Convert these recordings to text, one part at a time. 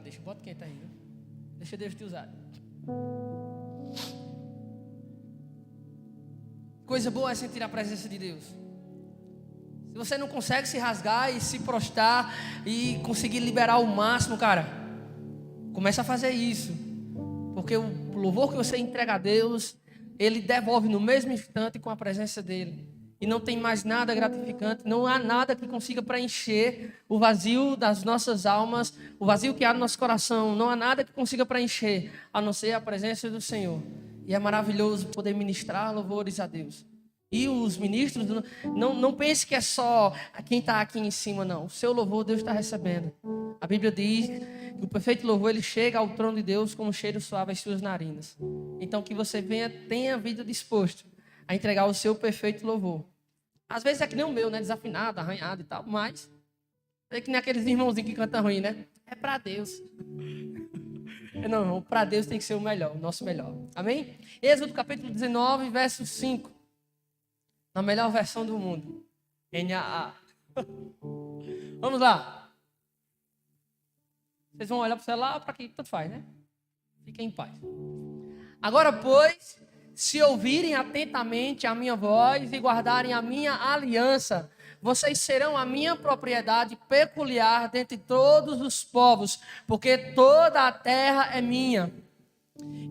teclado, bota quem tá aí, viu? Deixa Deus te usar. Coisa boa é sentir a presença de Deus. Se você não consegue se rasgar e se prostrar e conseguir liberar o máximo, cara, começa a fazer isso. Porque o louvor que você entrega a Deus, Ele devolve no mesmo instante com a presença dEle. E não tem mais nada gratificante, não há nada que consiga preencher o vazio das nossas almas, o vazio que há no nosso coração. Não há nada que consiga preencher, a não ser a presença do Senhor. E é maravilhoso poder ministrar louvores a Deus. E os ministros, não pense que é só quem está aqui em cima, não. O seu louvor Deus está recebendo. A Bíblia diz que o perfeito louvor ele chega ao trono de Deus como um cheiro suave às suas narinas. Então que você tenha a vida disposto a entregar o seu perfeito louvor. Às vezes é que nem o meu, né? Desafinado, arranhado e tal, mas é que nem aqueles irmãozinhos que cantam ruim, né? É para Deus. Não, para Deus tem que ser o melhor, o nosso melhor. Amém? Êxodo capítulo 19, verso 5. Na melhor versão do mundo. NAA. Vamos lá. Vocês vão olhar para o celular para quem tanto faz, né? Fiquem em paz. Agora, pois, se ouvirem atentamente a minha voz e guardarem a minha aliança, vocês serão a minha propriedade peculiar dentre todos os povos, porque toda a terra é minha.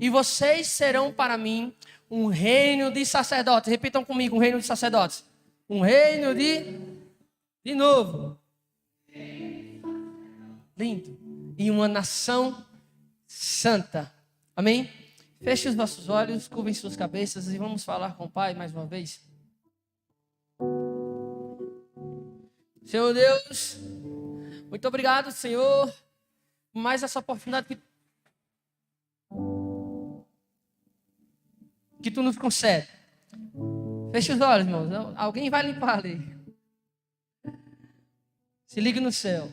E vocês serão para mim um reino de sacerdotes. Repitam comigo, um reino de sacerdotes. Um reino de novo. Lindo. E uma nação santa. Amém? Feche os vossos olhos, curvem suas cabeças e vamos falar com o Pai mais uma vez. Senhor Deus, muito obrigado, Senhor, por mais essa oportunidade que Tu nos concede. Feche os olhos, irmãos. Alguém vai limpar ali. Se ligue no céu.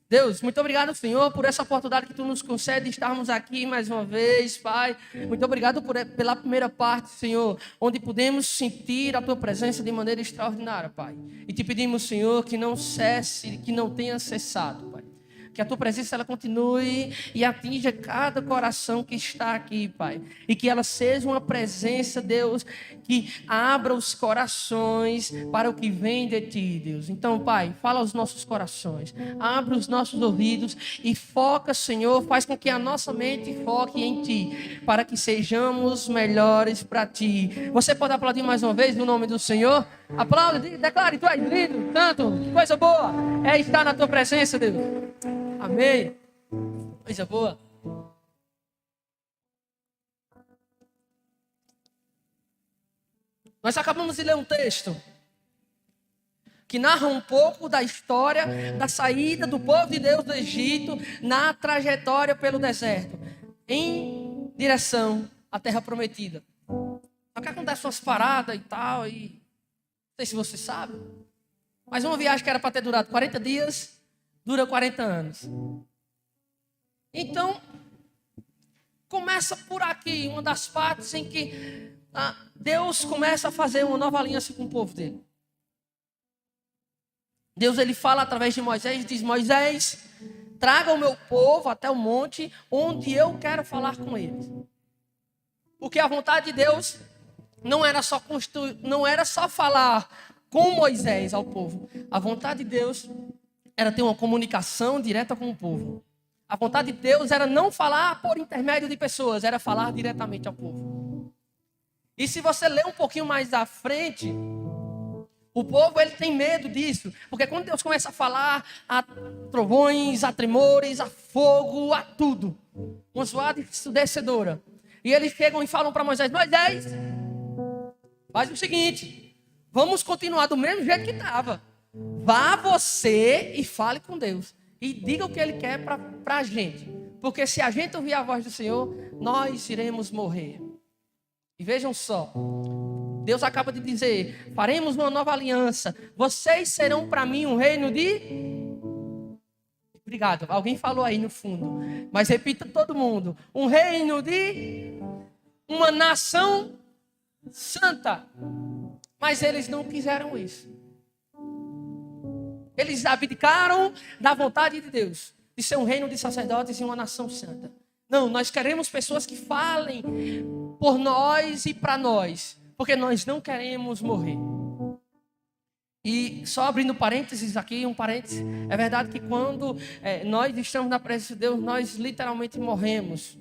Deus, muito obrigado, Senhor, por essa oportunidade que Tu nos concede de estarmos aqui mais uma vez, Pai. Muito obrigado pela primeira parte, Senhor, onde pudemos sentir a Tua presença de maneira extraordinária, Pai. E Te pedimos, Senhor, que não cesse, que não tenha cessado, Pai. Que a Tua presença ela continue e atinja cada coração que está aqui, Pai. E que ela seja uma presença, Deus, que abra os corações para o que vem de Ti, Deus. Então, Pai, fala aos nossos corações. Abre os nossos ouvidos e foca, Senhor, faz com que a nossa mente foque em Ti, para que sejamos melhores para Ti. Você pode aplaudir mais uma vez no nome do Senhor? Aplaude, declare, Tu és lindo, tanto, coisa boa é estar na Tua presença, Deus. Amém. Coisa boa. Nós acabamos de ler um texto que narra um pouco da história da saída do povo de Deus do Egito na trajetória pelo deserto, em direção à terra prometida. Só que acontece umas paradas e tal, e não sei se você sabe, mas uma viagem que era para ter durado 40 dias, dura 40 anos. Então, começa por aqui, uma das partes em que Deus começa a fazer uma nova aliança com o povo dele. Deus ele fala através de Moisés, diz: Moisés, traga o meu povo até o monte onde eu quero falar com eles. Porque a vontade de Deus não era só falar com Moisés ao povo. A vontade de Deus era ter uma comunicação direta com o povo. A vontade de Deus era não falar por intermédio de pessoas, era falar diretamente ao povo. E se você ler um pouquinho mais à frente, o povo ele tem medo disso, porque quando Deus começa a falar a trovões, a tremores, a fogo, a tudo, uma zoada ensurdecedora. E eles chegam e falam para Moisés: Moisés, faz o seguinte, vamos continuar do mesmo jeito que estava. Vá você e fale com Deus. E diga o que Ele quer para a gente. Porque se a gente ouvir a voz do Senhor, nós iremos morrer. E vejam só. Deus acaba de dizer: faremos uma nova aliança. Vocês serão para mim um reino de... Obrigado. Alguém falou aí no fundo. Mas repita todo mundo. Um reino de... Uma nação santa. Mas eles não quiseram isso. Eles abdicaram da vontade de Deus. de ser um reino de sacerdotes e uma nação santa. Não, nós queremos pessoas que falem por nós e para nós, porque nós não queremos morrer. E só abrindo parênteses aqui, um parênteses, é verdade que quando nós estamos na presença de Deus, nós literalmente morremos.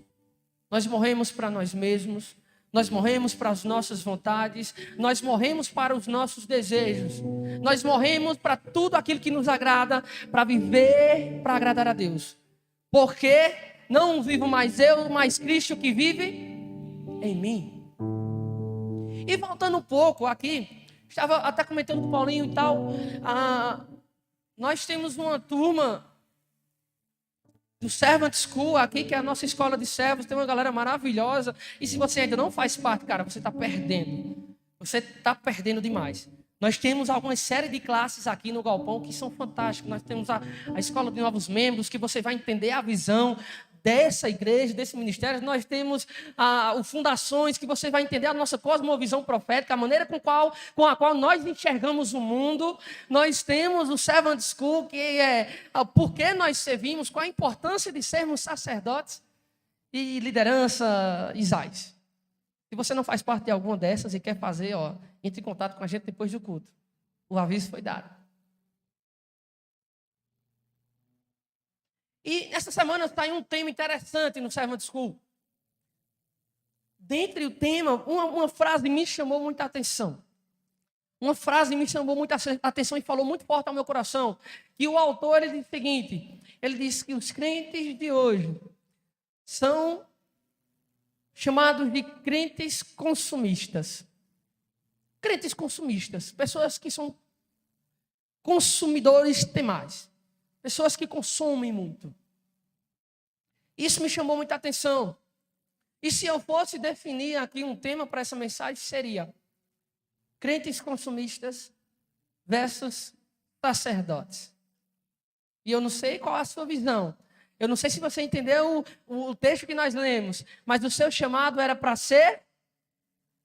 Nós morremos para nós mesmos, nós morremos para as nossas vontades, nós morremos para os nossos desejos, nós morremos para tudo aquilo que nos agrada, para viver, para agradar a Deus. Porque não vivo mais eu, mas Cristo que vive em mim. E voltando um pouco aqui, estava até comentando com o Paulinho e tal, nós temos uma turma do Servant School aqui, que é a nossa escola de servos, tem uma galera maravilhosa, e se você ainda não faz parte, cara, você está perdendo. Você está perdendo demais. Nós temos algumas séries de classes aqui no Galpão que são fantásticas. Nós temos a escola de novos membros, que você vai entender a visão dessa igreja, desse ministério. Nós temos o Fundações, que você vai entender a nossa cosmovisão profética, a maneira com a qual nós enxergamos o mundo. Nós temos o Servant School, que é por que nós servimos, qual a importância de sermos sacerdotes e liderança ISAIS. Se você não faz parte de alguma dessas e quer fazer, entre em contato com a gente depois do culto. O aviso foi dado. E essa semana está em um tema interessante no Servant School. Dentre o tema, uma frase me chamou muita atenção. Uma frase me chamou muita atenção e falou muito forte ao meu coração. Que o autor, ele diz o seguinte, ele diz que os crentes de hoje são chamados de crentes consumistas. Crentes consumistas, pessoas que são consumidores demais. Pessoas que consomem muito. Isso me chamou muita atenção. E se eu fosse definir aqui um tema para essa mensagem, seria crentes consumistas versus sacerdotes. E eu não sei qual é a sua visão. Eu não sei se você entendeu o texto que nós lemos, mas o seu chamado era para ser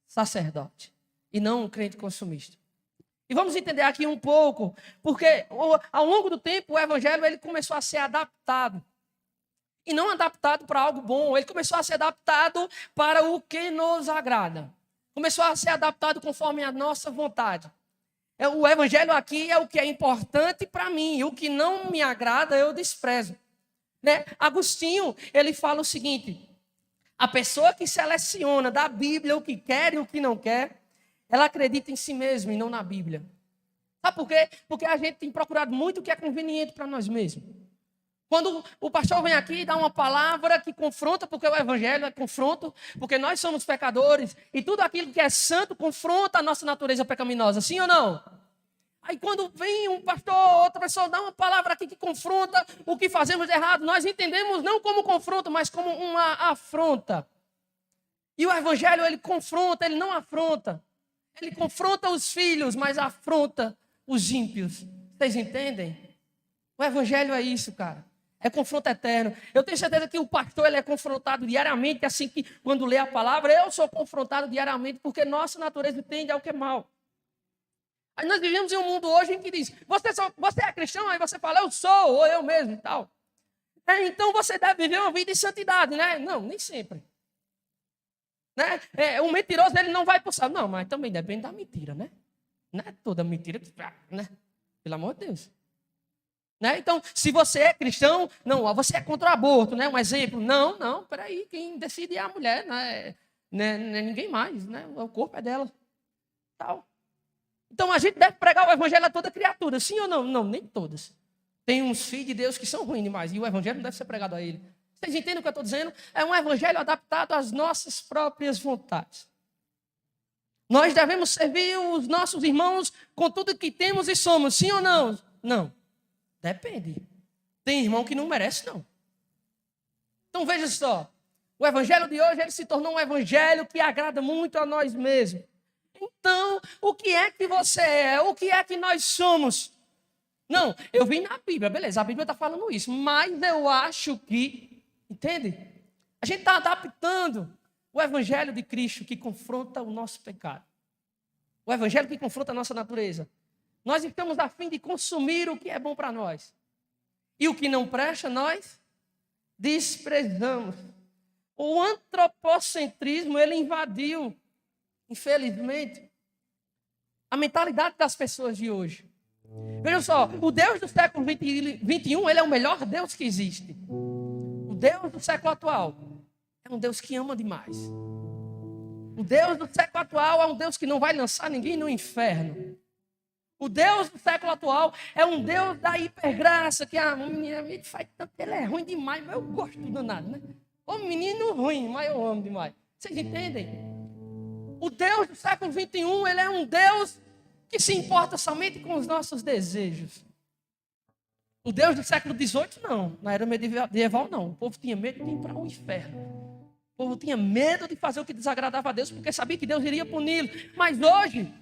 sacerdote e não um crente consumista. E vamos entender aqui um pouco, porque ao longo do tempo o evangelho ele começou a ser adaptado. E não adaptado para algo bom, ele começou a ser adaptado para o que nos agrada. Começou a ser adaptado conforme a nossa vontade. O evangelho aqui é o que é importante para mim, e o que não me agrada eu desprezo. Né? Agostinho, ele fala o seguinte, a pessoa que seleciona da Bíblia o que quer e o que não quer, ela acredita em si mesma e não na Bíblia. Sabe por quê? Porque a gente tem procurado muito o que é conveniente para nós mesmos. Quando o pastor vem aqui e dá uma palavra que confronta, porque o evangelho é confronto, porque nós somos pecadores, e tudo aquilo que é santo confronta a nossa natureza pecaminosa, sim ou não? Aí quando vem um pastor, outra pessoa dá uma palavra aqui que confronta o que fazemos de errado, nós entendemos não como confronto, mas como uma afronta. E o evangelho, ele confronta, ele não afronta. Ele confronta os filhos, mas afronta os ímpios. Vocês entendem? O evangelho é isso, cara. É confronto eterno. Eu tenho certeza que o pastor ele é confrontado diariamente, assim que quando lê a palavra, eu sou confrontado diariamente, porque nossa natureza tende ao que é mal. Aí nós vivemos em um mundo hoje em que diz, você é cristão? Aí você fala, eu sou, ou eu mesmo e tal. Então você deve viver uma vida de santidade, né? Não, nem sempre. Né? O mentiroso ele não vai pulsar. Não, mas também depende da mentira, né? Não é toda mentira, né? Pelo amor de Deus. Né? Então, se você é cristão, não, você é contra o aborto, né? Um exemplo. Não, peraí, quem decide é a mulher, né? Não é ninguém mais, né? O corpo é dela. Tal. Então, a gente deve pregar o evangelho a toda criatura, sim ou não? Não, nem todas. Tem uns filhos de Deus que são ruins demais, e o evangelho não deve ser pregado a ele. Vocês entendem o que eu estou dizendo? É um evangelho adaptado às nossas próprias vontades. Nós devemos servir os nossos irmãos com tudo que temos e somos, sim ou não? Não. Depende. Tem irmão que não merece, não. Então veja só. O evangelho de hoje ele se tornou um evangelho que agrada muito a nós mesmos. Então, o que é que você é? O que é que nós somos? Não, eu vim na Bíblia, beleza, a Bíblia está falando isso, mas eu acho que, entende? A gente está adaptando o evangelho de Cristo que confronta o nosso pecado. O evangelho que confronta a nossa natureza. Nós estamos a fim de consumir o que é bom para nós. E o que não presta, nós desprezamos. O antropocentrismo, ele invadiu, infelizmente, a mentalidade das pessoas de hoje. Vejam só, o Deus do século 21, ele é o melhor Deus que existe. O Deus do século atual é um Deus que ama demais. O Deus do século atual é um Deus que não vai lançar ninguém no inferno. O Deus do século atual é um Deus da hipergraça, que a menina me faz tanto, ele é ruim demais, mas eu gosto do danado, né? O menino ruim, mas eu amo demais. Vocês entendem? O Deus do século 21, ele é um Deus que se importa somente com os nossos desejos. O Deus do século 18, não. Na era medieval, não. O povo tinha medo de ir para o inferno. O povo tinha medo de fazer o que desagradava a Deus, porque sabia que Deus iria puni-lo. Mas hoje,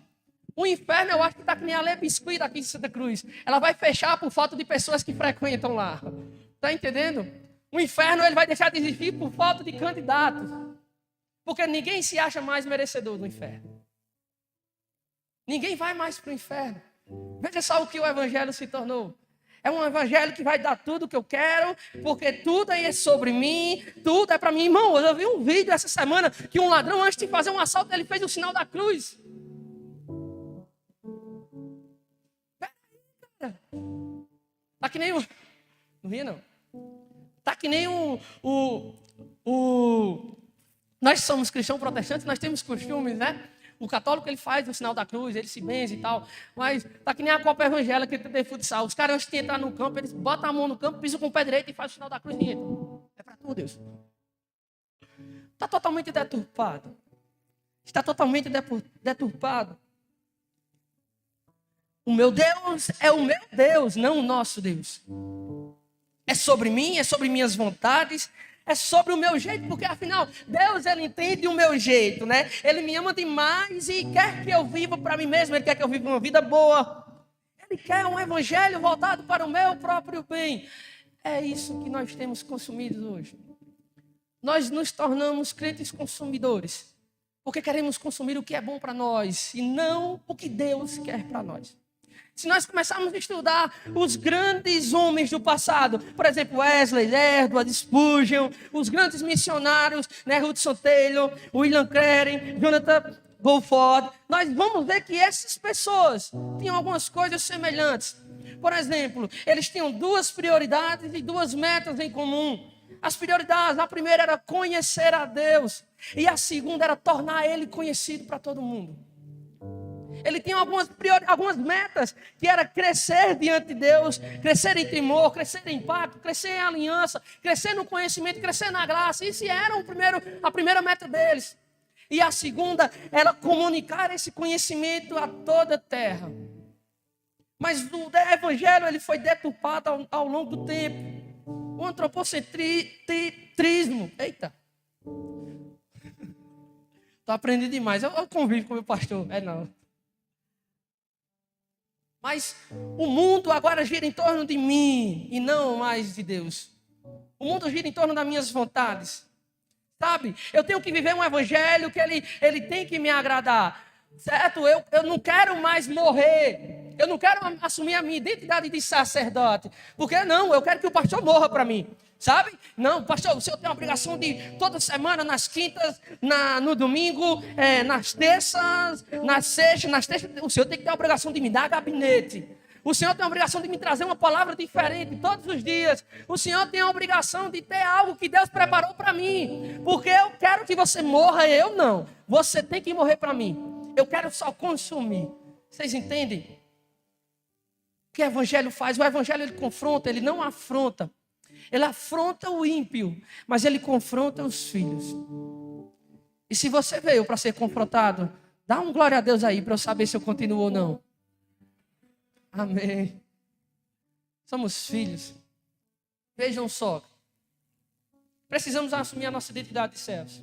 o inferno, eu acho que está que nem a Lê Biscuit aqui em Santa Cruz. Ela vai fechar por falta de pessoas que frequentam lá. Está entendendo? O inferno, ele vai deixar de existir por falta de candidatos. Porque ninguém se acha mais merecedor do inferno. Ninguém vai mais para o inferno. Veja só o que o evangelho se tornou. É um evangelho que vai dar tudo o que eu quero, porque tudo aí é sobre mim, tudo é para mim. Irmão, eu vi um vídeo essa semana que um ladrão, antes de fazer um assalto, ele fez o sinal da cruz. Peraí, cara. Tá que nem o... Não vi, não. Tá que nem Nós somos cristãos protestantes, nós temos costumes, né? O católico, ele faz o sinal da cruz, ele se benze e tal. Mas tá que nem a Copa Evangélica que tem futsal. Os caras, antes de entrar no campo, eles botam a mão no campo, pisam com o pé direito e fazem o sinal da cruz e entram. É para tu, Deus. Está totalmente deturpado. Está totalmente deturpado. O meu Deus é o meu Deus, não o nosso Deus. É sobre mim, é sobre minhas vontades, é sobre o meu jeito, porque afinal, Deus, ele entende o meu jeito, né? Ele me ama demais e quer que eu viva para mim mesmo, ele quer que eu viva uma vida boa. Ele quer um evangelho voltado para o meu próprio bem. É isso que nós temos consumido hoje. Nós nos tornamos crentes consumidores, porque queremos consumir o que é bom para nós e não o que Deus quer para nós. Se nós começarmos a estudar os grandes homens do passado, por exemplo, Wesley, Edward, Spurgeon, os grandes missionários, né, Hudson Taylor, William Carey, Jonathan Goldford, nós vamos ver que essas pessoas tinham algumas coisas semelhantes. Por exemplo, eles tinham duas prioridades e duas metas em comum. As prioridades, a primeira era conhecer a Deus e a segunda era tornar Ele conhecido para todo mundo. Ele tinha algumas metas, que era crescer diante de Deus, crescer em temor, crescer em pacto, crescer em aliança, crescer no conhecimento, crescer na graça. Isso era a primeira meta deles. E a segunda era comunicar esse conhecimento a toda a terra. Mas o evangelho, ele foi deturpado ao longo do tempo. O antropocentrismo. Eita. Estou aprendendo demais. Eu convivo com o meu pastor. Não. Mas o mundo agora gira em torno de mim e não mais de Deus. O mundo gira em torno das minhas vontades. Sabe? Eu tenho que viver um evangelho que ele tem que me agradar. Certo? Eu não quero mais morrer. Eu não quero assumir a minha identidade de sacerdote. Porque não, eu quero que o pastor morra para mim. Sabe? Não, pastor, o senhor tem a obrigação de toda semana, nas quintas, no domingo, nas terças, nas sextas, o senhor tem que ter a obrigação de me dar gabinete. O senhor tem a obrigação de me trazer uma palavra diferente todos os dias. O senhor tem a obrigação de ter algo que Deus preparou para mim. Porque eu quero que você morra, eu não. Você tem que morrer para mim. Eu quero só consumir. Vocês entendem? O que o evangelho faz? O evangelho, ele confronta, ele não afronta. Ele afronta o ímpio, mas ele confronta os filhos. E se você veio para ser confrontado, dá um glória a Deus aí para eu saber se eu continuo ou não. Amém. Somos filhos. Vejam só. Precisamos assumir a nossa identidade de servos.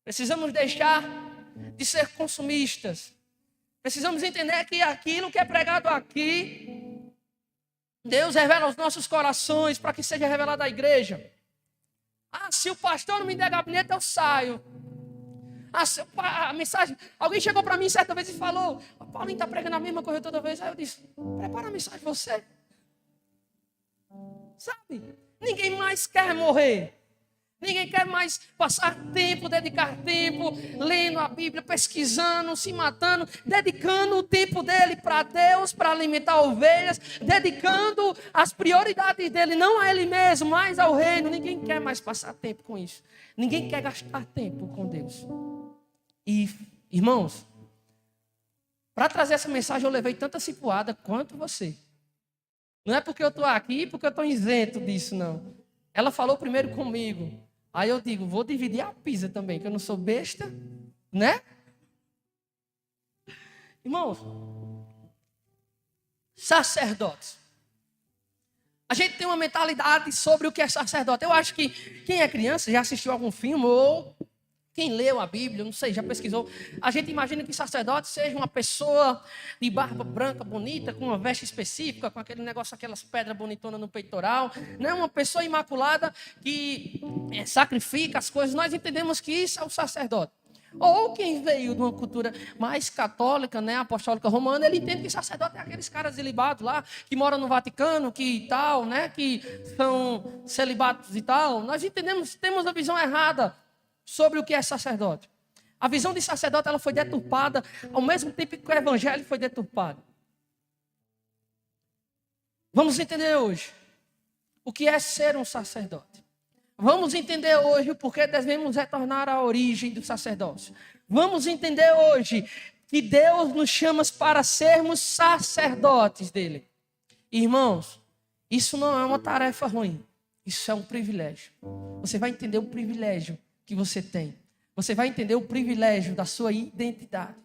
Precisamos deixar de ser consumistas. Precisamos entender que aquilo que é pregado aqui, Deus revela aos nossos corações para que seja revelado à igreja. Se o pastor não me der gabinete, eu saio. A mensagem... Alguém chegou para mim certa vez e falou: Paulinho está pregando a mesma coisa toda vez. Aí eu disse: prepara a mensagem você. sabe? Ninguém mais quer morrer. Ninguém quer mais passar tempo, dedicar tempo, lendo a Bíblia, pesquisando, se matando, dedicando o tempo dele para Deus, para alimentar ovelhas, dedicando as prioridades dele, não a ele mesmo, mas ao reino. Ninguém quer mais passar tempo com isso. Ninguém quer gastar tempo com Deus. E, irmãos, para trazer essa mensagem eu levei tanta cipuada quanto você. Não é porque eu estou aqui, porque eu estou isento disso, não. Ela falou primeiro comigo. Aí eu digo, vou dividir a pizza também, que eu não sou besta, né? Irmãos, sacerdotes. A gente tem uma mentalidade sobre o que é sacerdote. Eu acho que quem é criança já assistiu algum filme ou quem leu a Bíblia, não sei, já pesquisou. A gente imagina que sacerdote seja uma pessoa de barba branca, bonita, com uma veste específica, com aquele negócio, aquelas pedras bonitonas no peitoral. Não é uma pessoa imaculada que sacrifica as coisas. Nós entendemos que isso é o sacerdote. Ou quem veio de uma cultura mais católica, né, apostólica romana, ele entende que sacerdote é aqueles caras celibados lá, que moram no Vaticano, que tal, né, que são celibatos e tal. Nós entendemos, temos a visão errada sobre o que é sacerdote. A visão de sacerdote ela foi deturpada ao mesmo tempo que o evangelho foi deturpado. Vamos entender hoje o que é ser um sacerdote. Vamos entender hoje o porquê devemos retornar à origem do sacerdócio. Vamos entender hoje que Deus nos chama para sermos sacerdotes dele. Irmãos, isso não é uma tarefa ruim. Isso é um privilégio. Você vai entender o privilégio que você tem. Você vai entender o privilégio da sua identidade.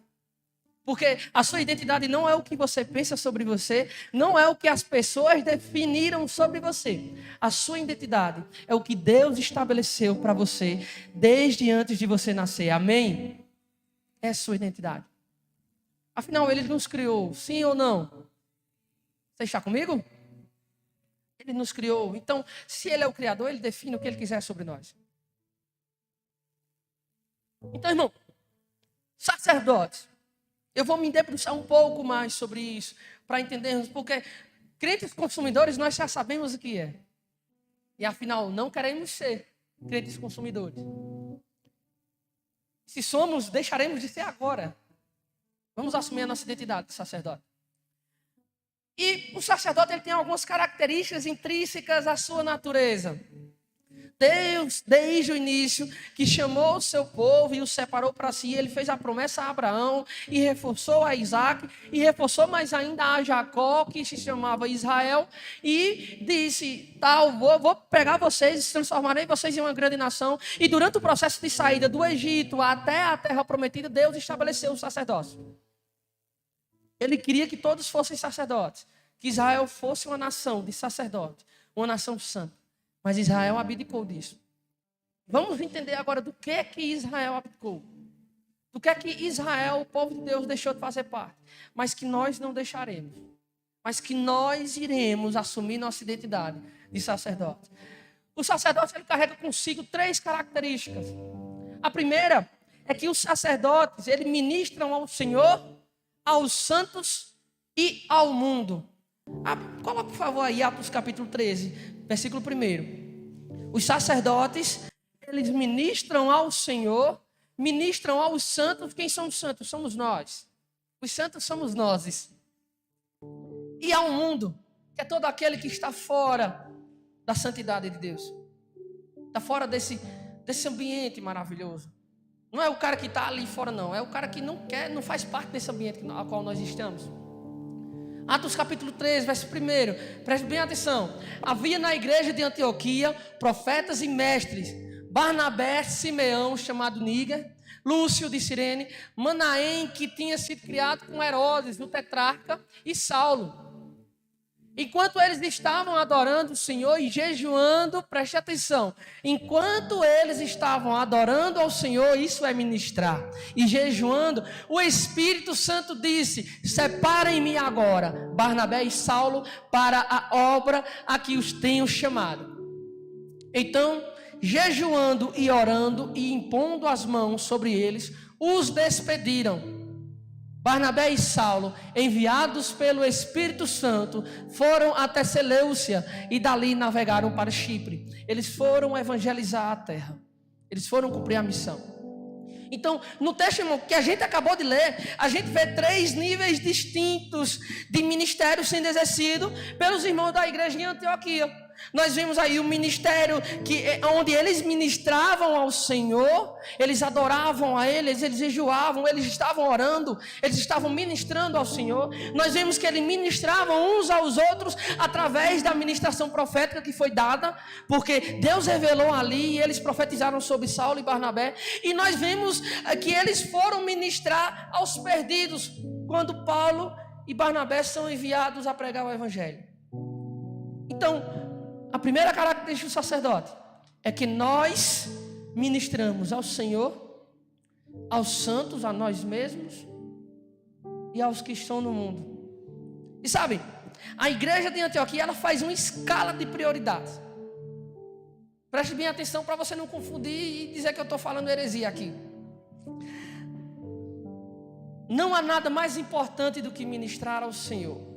Porque a sua identidade não é o que você pensa sobre você, não é o que as pessoas definiram sobre você. A sua identidade é o que Deus estabeleceu para você desde antes de você nascer. Amém? É a sua identidade. Afinal, Ele nos criou, sim ou não? Você está comigo? Ele nos criou. Então, se Ele é o Criador, Ele define o que Ele quiser sobre nós. Então, irmão, sacerdotes. Eu vou me debruçar um pouco mais sobre isso, para entendermos, porque crentes consumidores nós já sabemos o que é. E afinal, não queremos ser crentes consumidores. Se somos, deixaremos de ser agora. Vamos assumir a nossa identidade de sacerdote. E o sacerdote ele tem algumas características intrínsecas à sua natureza. Deus, desde o início, que chamou o seu povo e o separou para si, ele fez a promessa a Abraão e reforçou a Isaac e reforçou mais ainda a Jacó, que se chamava Israel, e disse, vou pegar vocês e transformarei vocês em uma grande nação. E durante o processo de saída do Egito até a terra prometida, Deus estabeleceu o sacerdócio. Ele queria que todos fossem sacerdotes, que Israel fosse uma nação de sacerdotes, uma nação santa. Mas Israel abdicou disso. Vamos entender agora do que Israel abdicou. Do que Israel, o povo de Deus, deixou de fazer parte. Mas que nós não deixaremos. Mas que nós iremos assumir nossa identidade de sacerdote. O sacerdote ele carrega consigo 3 características. A primeira é que os sacerdotes eles ministram ao Senhor, aos santos e ao mundo. Coloca por favor aí Atos capítulo 13, versículo 1. Os sacerdotes, eles ministram ao Senhor, ministram aos santos. Quem são os santos? Somos nós. Os santos somos nós. E ao mundo, que é todo aquele que está fora da santidade de Deus. Está fora desse ambiente maravilhoso. Não é o cara que está ali fora, não. É o cara que não quer, não faz parte desse ambiente ao qual nós estamos. Atos capítulo 3, verso 1. Preste bem atenção. Havia na igreja de Antioquia profetas e mestres. Barnabé, Simeão, chamado Níger, Lúcio de Cirene, Manaém, que tinha sido criado com Herodes, o tetrarca, e Saulo. Enquanto eles estavam adorando o Senhor e jejuando, preste atenção, enquanto eles estavam adorando ao Senhor, isso é ministrar, e jejuando, o Espírito Santo disse, separem-me agora, Barnabé e Saulo, para a obra a que os tenho chamado. Então, jejuando e orando e impondo as mãos sobre eles, os despediram. Barnabé e Saulo, enviados pelo Espírito Santo, foram até Seleucia e dali navegaram para Chipre. Eles foram evangelizar a terra. Eles foram cumprir a missão. Então, no texto, irmão, que a gente acabou de ler, a gente vê 3 níveis distintos de ministério sendo exercido pelos irmãos da igreja em Antioquia. Nós vimos aí o ministério onde eles ministravam ao Senhor, eles adoravam a Ele, eles jejuavam, eles estavam orando, eles estavam ministrando ao Senhor. Nós vimos que eles ministravam uns aos outros através da ministração profética que foi dada, porque Deus revelou ali e eles profetizaram sobre Saulo e Barnabé. E nós vimos que eles foram ministrar aos perdidos, quando Paulo e Barnabé são enviados a pregar o Evangelho. Então, a primeira característica do sacerdote é que nós ministramos ao Senhor, aos santos, a nós mesmos e aos que estão no mundo. E sabe, a igreja de Antioquia, ela faz uma escala de prioridades. Preste bem atenção para você não confundir e dizer que eu estou falando heresia aqui. Não há nada mais importante do que ministrar ao Senhor.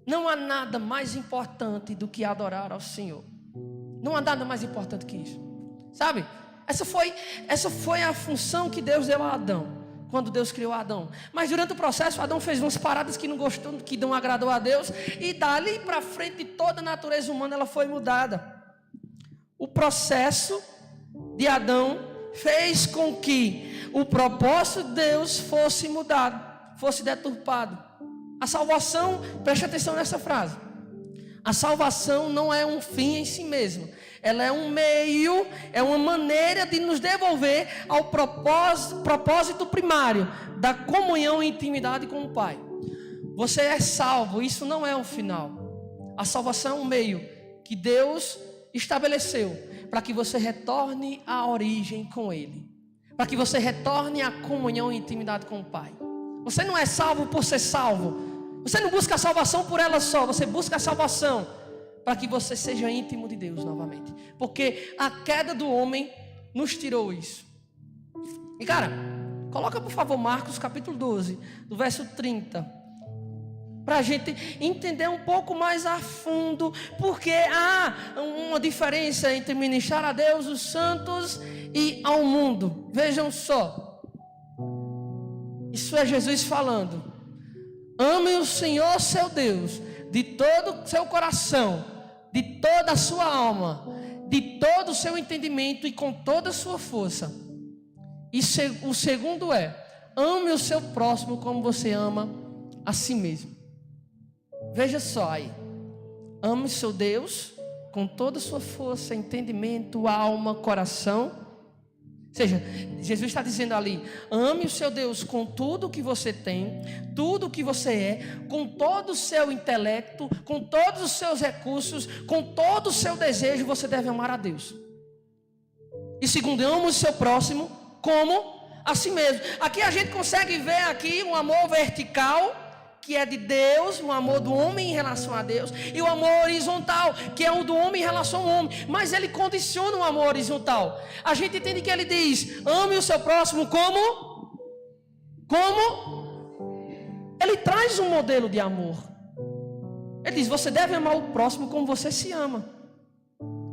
Não há nada mais importante do que adorar ao Senhor. Não há nada mais importante que isso. Sabe? Essa foi a função que Deus deu a Adão, quando Deus criou Adão. Mas durante o processo, Adão fez umas paradas que não gostou, que não agradou a Deus. E dali para frente, toda a natureza humana ela foi mudada. O processo de Adão fez com que o propósito de Deus fosse mudado, fosse deturpado. A salvação, preste atenção nessa frase. A salvação não é um fim em si mesmo. Ela é um meio, é uma maneira de nos devolver ao propósito primário da comunhão e intimidade com o Pai. Você é salvo, isso não é o final. A salvação é um meio que Deus estabeleceu para que você retorne à origem com Ele. Para que você retorne à comunhão e intimidade com o Pai. Você não é salvo por ser salvo. Você não busca a salvação por ela só. Você busca a salvação para que você seja íntimo de Deus novamente. Porque a queda do homem nos tirou isso. E cara, coloca por favor Marcos capítulo 12, do verso 30. Para a gente entender um pouco mais a fundo. Porque há uma diferença entre ministrar a Deus, os santos e ao mundo. Vejam só. Isso é Jesus falando. Ame o Senhor seu Deus de todo o seu coração, de toda a sua alma, de todo o seu entendimento e com toda a sua força. E o segundo é: ame o seu próximo como você ama a si mesmo. Veja só aí. Ame o seu Deus com toda a sua força, entendimento, alma, coração. Ou seja, Jesus está dizendo ali: ame o seu Deus com tudo o que você tem, tudo o que você é, com todo o seu intelecto, com todos os seus recursos, com todo o seu desejo. Você deve amar a Deus. E segundo, ame o seu próximo como a si mesmo. Aqui a gente consegue ver aqui um amor vertical, que é de Deus, o amor do homem em relação a Deus, e o amor horizontal, que é o do homem em relação ao homem. Mas ele condiciona o amor horizontal. A gente entende que ele diz: ame o seu próximo como? Ele traz um modelo de amor. Ele diz: você deve amar o próximo como você se ama.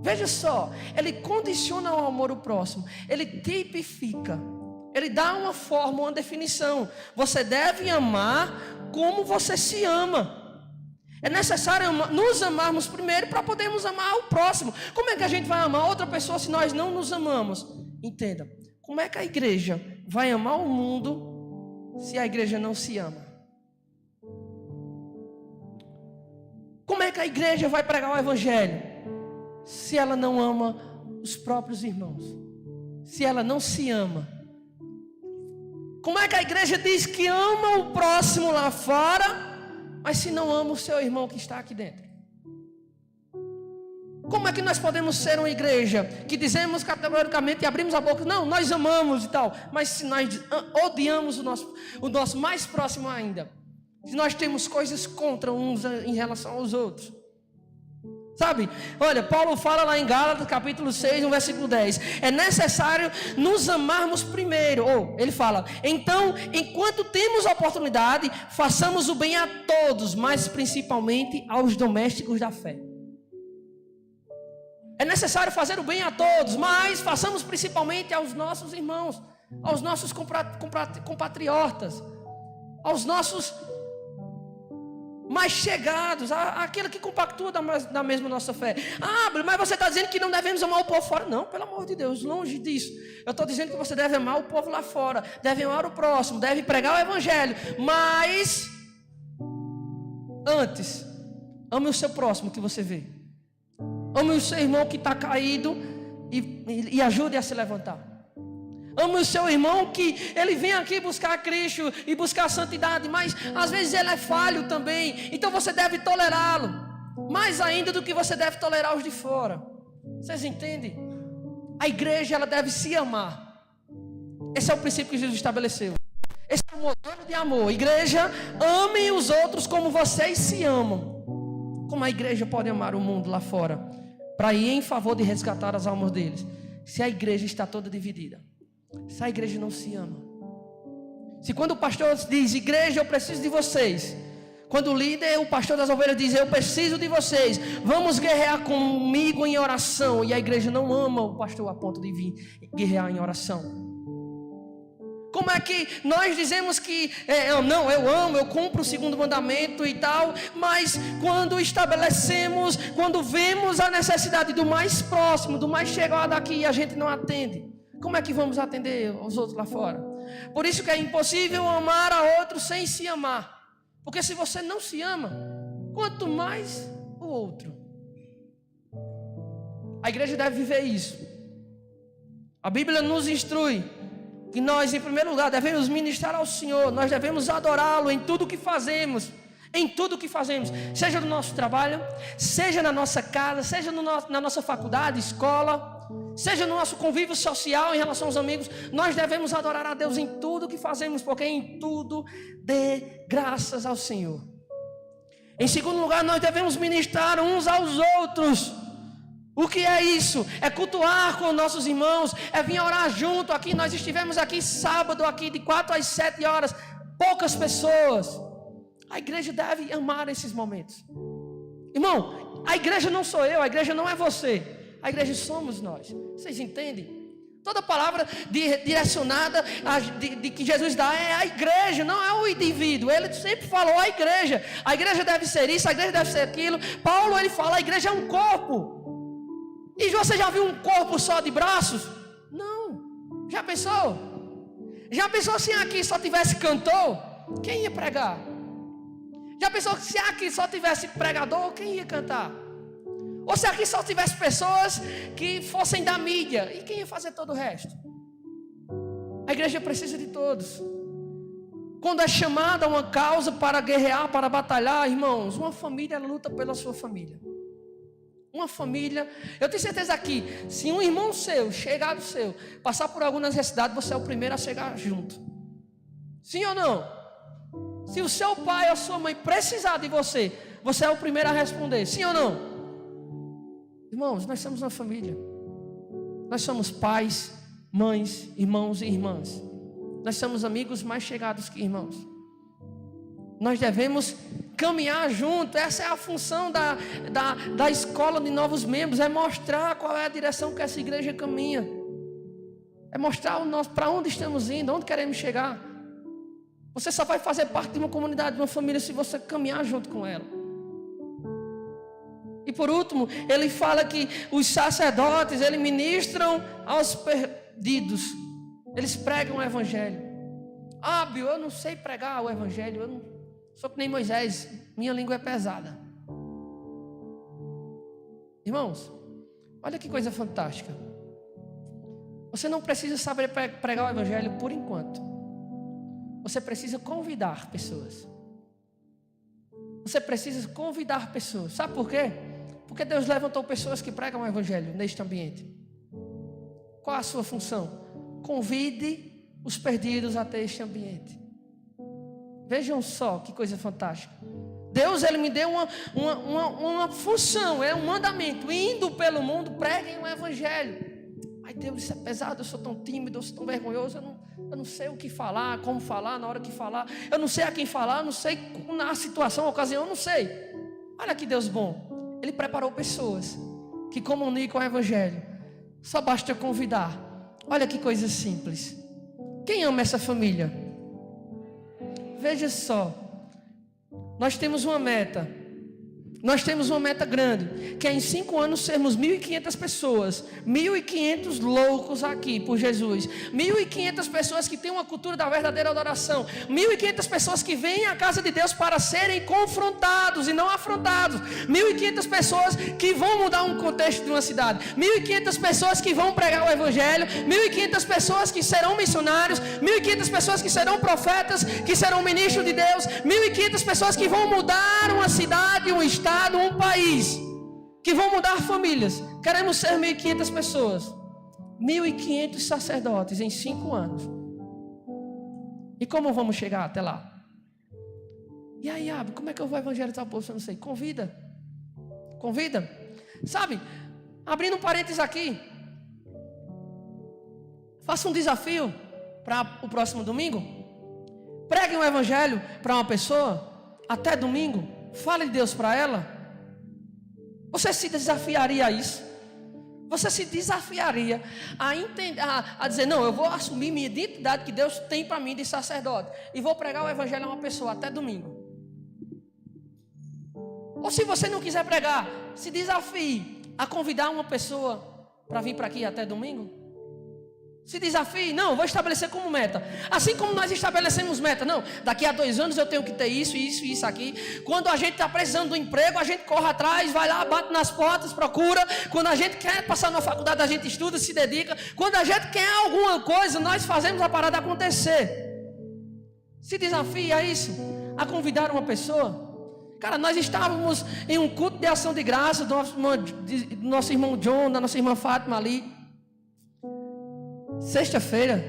Veja só, ele condiciona o amor ao próximo, ele tipifica, ele dá uma forma, uma definição. Você deve amar como você se ama. É necessário nos amarmos primeiro para podermos amar o próximo. Como é que a gente vai amar outra pessoa se nós não nos amamos? Entenda, como é que a igreja vai amar o mundo se a igreja não se ama? Como é que a igreja vai pregar o evangelho se ela não ama os próprios irmãos? Se ela não se ama? Como é que a igreja diz que ama o próximo lá fora, mas se não ama o seu irmão que está aqui dentro? Como é que nós podemos ser uma igreja que dizemos categoricamente e abrimos a boca: não, nós amamos e tal, mas se nós odiamos o nosso mais próximo ainda, se nós temos coisas contra uns em relação aos outros? Sabe, olha, Paulo fala lá em Gálatas capítulo 6, no versículo 10. É necessário nos amarmos primeiro. Ou ele fala, então, enquanto temos a oportunidade, façamos o bem a todos, mas principalmente aos domésticos da fé. É necessário fazer o bem a todos, mas façamos principalmente aos nossos irmãos, aos nossos compatriotas, aos nossos mais chegados, aquele que compactua da mesma nossa fé. Mas você está dizendo que não devemos amar o povo fora? Não, pelo amor de Deus, longe disso. Eu estou dizendo que você deve amar o povo lá fora, deve amar o próximo, deve pregar o evangelho. Mas, antes, ame o seu próximo que você vê. Ame o seu irmão que está caído e ajude a se levantar. Ame o seu irmão que ele vem aqui buscar Cristo e buscar a santidade, mas às vezes ele é falho também. Então você deve tolerá-lo, mais ainda do que você deve tolerar os de fora. Vocês entendem? A igreja, ela deve se amar. Esse é o princípio que Jesus estabeleceu. Esse é o modelo de amor. Igreja, amem os outros como vocês se amam. Como a igreja pode amar o mundo lá fora para ir em favor de resgatar as almas deles, se a igreja está toda dividida? Se a igreja não se ama, se quando o pastor diz, igreja, eu preciso de vocês, quando o líder, o pastor das ovelhas diz, eu preciso de vocês, vamos guerrear comigo em oração, e a igreja não ama o pastor a ponto de vir guerrear em oração, como é que nós dizemos que eu amo, eu cumpro o segundo mandamento e tal, mas quando estabelecemos, quando vemos a necessidade do mais próximo, do mais chegado aqui, a gente não atende? Como é que vamos atender os outros lá fora? Por isso que é impossível amar a outro sem se amar. Porque se você não se ama, quanto mais o outro. A igreja deve viver isso. A Bíblia nos instrui que nós, em primeiro lugar, devemos ministrar ao Senhor. Nós devemos adorá-lo em tudo que fazemos. Em tudo que fazemos, seja no nosso trabalho, seja na nossa casa, seja na nossa faculdade, escola, seja no nosso convívio social em relação aos amigos, nós devemos adorar a Deus em tudo que fazemos, porque em tudo dê graças ao Senhor. Em segundo lugar, nós devemos ministrar uns aos outros. O que é isso? É cultuar com nossos irmãos, é vir orar junto. Aqui nós estivemos aqui sábado, aqui de 4 às 7 horas, poucas pessoas. A igreja deve amar esses momentos. Irmão, a igreja não sou eu, a igreja não é você, a igreja somos nós. Vocês entendem? Toda palavra direcionada de que Jesus dá é a igreja, não é o indivíduo. Ele sempre falou a igreja deve ser isso, a igreja deve ser aquilo. Paulo, ele fala, a igreja é um corpo. E você já viu um corpo só de braços? Não. Já pensou? Já pensou se aqui só tivesse cantor? Quem ia pregar? Já pensou que se aqui só tivesse pregador, quem ia cantar? Ou se aqui só tivesse pessoas que fossem da mídia, e quem ia fazer todo o resto? A igreja precisa de todos. Quando é chamada a uma causa para guerrear, para batalhar, irmãos, uma família luta pela sua família. Uma família, eu tenho certeza aqui, se um irmão seu, chegado seu, passar por alguma necessidade, você é o primeiro a chegar junto. Sim ou não? Se o seu pai ou a sua mãe precisar de você, você é o primeiro a responder. Sim ou não? Irmãos, nós somos uma família. Nós somos pais, mães, irmãos e irmãs. Nós somos amigos mais chegados que irmãos. Nós devemos caminhar junto. Essa é a função da escola de novos membros. É mostrar qual é a direção que essa igreja caminha. É mostrar para onde estamos indo, onde queremos chegar. Você só vai fazer parte de uma comunidade, de uma família, se você caminhar junto com ela. E por último, ele fala que os sacerdotes, eles ministram aos perdidos. Eles pregam o evangelho. Bill, eu não sei pregar o evangelho. Eu não sou que nem Moisés. Minha língua é pesada. Irmãos, olha que coisa fantástica. Você não precisa saber pregar o evangelho por enquanto. Você precisa convidar pessoas. Você precisa convidar pessoas. Sabe por quê? Porque Deus levantou pessoas que pregam o evangelho neste ambiente. Qual a sua função? Convide os perdidos até este ambiente. Vejam só que coisa fantástica. Deus, Ele me deu uma função, é um mandamento. Indo pelo mundo, preguem o evangelho. Ai Deus, isso é pesado, eu sou tão tímido, eu sou tão vergonhoso, eu não sei o que falar, como falar, na hora que falar. Eu não sei a quem falar, eu não sei na situação, ocasião, eu não sei. Olha que Deus bom. Ele preparou pessoas que comunicam o evangelho. Só basta eu convidar. Olha que coisa simples. Quem ama essa família? Veja só. Nós temos uma meta. Nós temos uma meta grande, que é em 5 anos sermos 1.500 pessoas, 1.500 loucos aqui por Jesus, 1.500 pessoas que têm uma cultura da verdadeira adoração, 1.500 pessoas que vêm à casa de Deus para serem confrontados e não afrontados, 1.500 pessoas que vão mudar um contexto de uma cidade, 1.500 pessoas que vão pregar o evangelho, 1.500 pessoas que serão missionários, 1.500 pessoas que serão profetas, que serão ministros de Deus, 1.500 pessoas que vão mudar uma cidade, um estado, um país, que vão mudar famílias. Queremos ser 1.500 pessoas, 1.500 sacerdotes em 5 anos. E como vamos chegar até lá? E aí, Abel, como é que eu vou evangelizar o povo? Eu não sei. Convida. Sabe, abrindo um parênteses aqui, faça um desafio para o próximo domingo. Pregue um evangelho para uma pessoa até domingo. Fale de Deus para ela. Você se desafiaria a isso? Você se desafiaria a dizer, não, eu vou assumir minha identidade que Deus tem para mim de sacerdote e vou pregar o evangelho a uma pessoa até domingo? Ou se você não quiser pregar, se desafie a convidar uma pessoa para vir para aqui até domingo? Se desafie, não, vou estabelecer como meta. Assim como nós estabelecemos meta, não, daqui a 2 anos eu tenho que ter isso aqui. Quando a gente está precisando do emprego, a gente corre atrás, vai lá, bate nas portas, procura. Quando a gente quer passar na faculdade, a gente estuda, se dedica. Quando a gente quer alguma coisa, nós fazemos a parada acontecer. Se desafie a isso, a convidar uma pessoa. Cara, nós estávamos em um culto de ação de graça do nosso irmão John, da nossa irmã Fátima ali. Sexta-feira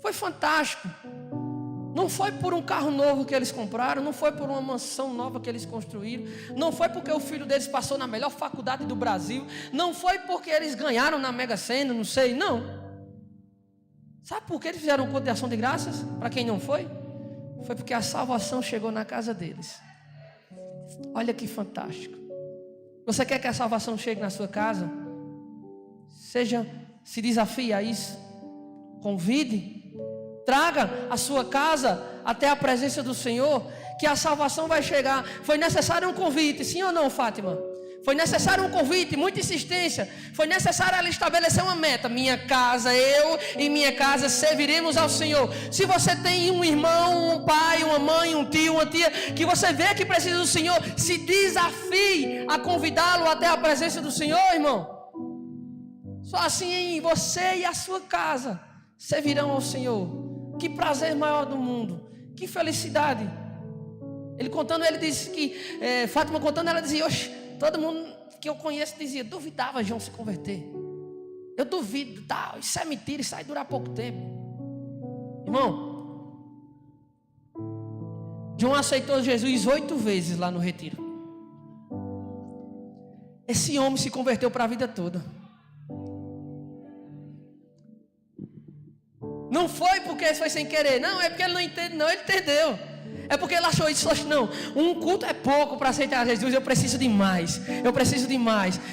foi fantástico. Não foi por um carro novo que eles compraram, não foi por uma mansão nova que eles construíram, não foi porque o filho deles passou na melhor faculdade do Brasil, não foi porque eles ganharam na Mega Sena, não sei, não. Sabe por que eles fizeram um culto de ação de graças? Para quem não foi? Foi porque a salvação chegou na casa deles. Olha que fantástico. Você quer que a salvação chegue na sua casa? Se desafie a isso. Convide. Traga a sua casa até a presença do Senhor, que a salvação vai chegar. Foi necessário um convite, sim ou não, Fátima? Foi necessário um convite, muita insistência. Foi necessário ela estabelecer uma meta. Minha casa, eu e minha casa serviremos ao Senhor. Se você tem um irmão, um pai, uma mãe, um tio, uma tia, que você vê que precisa do Senhor, se desafie a convidá-lo até a presença do Senhor, irmão. Só assim você e a sua casa servirão ao Senhor. Que prazer maior do mundo. Que felicidade. Ele disse que Fátima contando, ela dizia, oxe, todo mundo que eu conheço dizia, duvidava João se converter. Eu duvido, tá, isso é mentira, isso vai durar pouco tempo. Irmão, João aceitou Jesus 8 vezes lá no retiro. Esse homem se converteu para a vida toda. Não foi porque foi sem querer, não, é porque ele não entende, não, ele entendeu. É porque ele achou isso, não, um culto é pouco para aceitar Jesus, eu preciso de mais.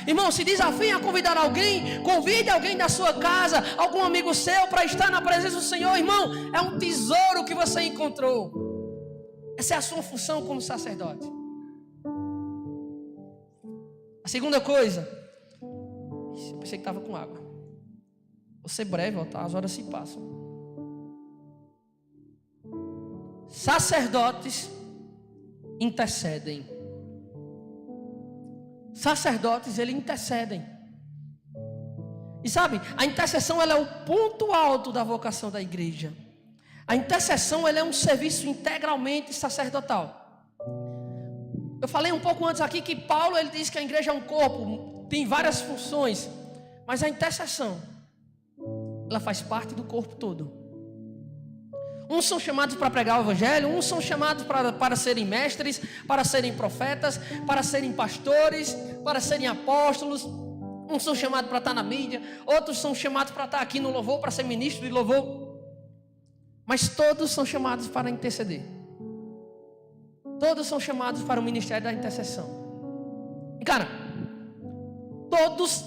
Irmão, se desafie a convidar alguém, convide alguém da sua casa, algum amigo seu para estar na presença do Senhor, irmão, é um tesouro que você encontrou. Essa é a sua função como sacerdote. A segunda coisa, eu pensei que estava com água. Vou ser breve, tá? As horas se passam. Sacerdotes intercedem. Sacerdotes, eles intercedem. E sabe, a intercessão ela é o ponto alto da vocação da igreja. A intercessão ela é um serviço integralmente sacerdotal. Eu falei um pouco antes aqui que Paulo ele diz que a igreja é um corpo, tem várias funções, mas a intercessão ela faz parte do corpo todo. Uns são chamados para pregar o evangelho, uns são chamados para serem mestres, para serem profetas, para serem pastores, para serem apóstolos. Uns são chamados para estar na mídia, outros são chamados para estar aqui no louvor, para ser ministro de louvor. Mas todos são chamados para interceder. Todos são chamados para o ministério da intercessão. E cara, todos